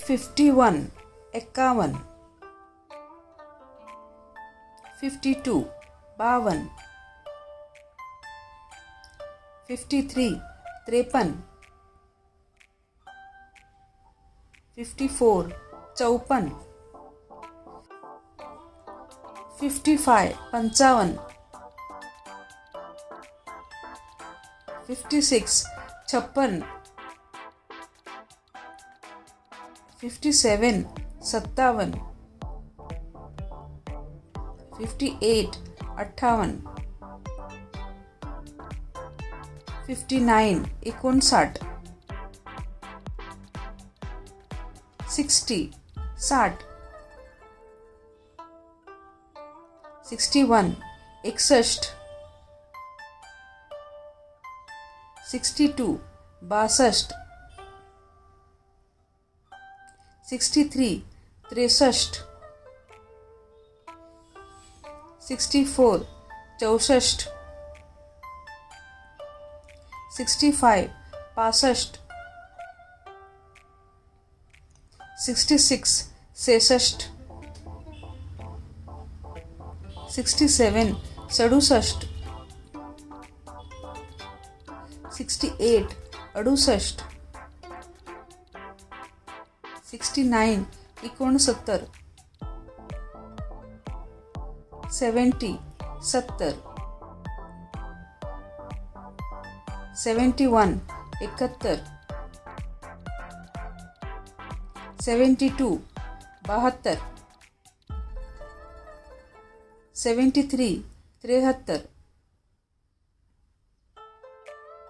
51 51, 52 52, 53 53, 54 54, 55 55, 56 56, 57 57, 58 58, 59 59, 60 60, 61 61, 62 62, 63 63, 64 64, 65 65, 66 66, 67 67, 68 68, 69 69, 70 70, 71 71, 72 72, 73 73,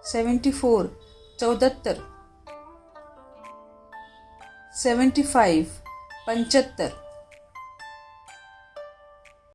74 74, 75 75,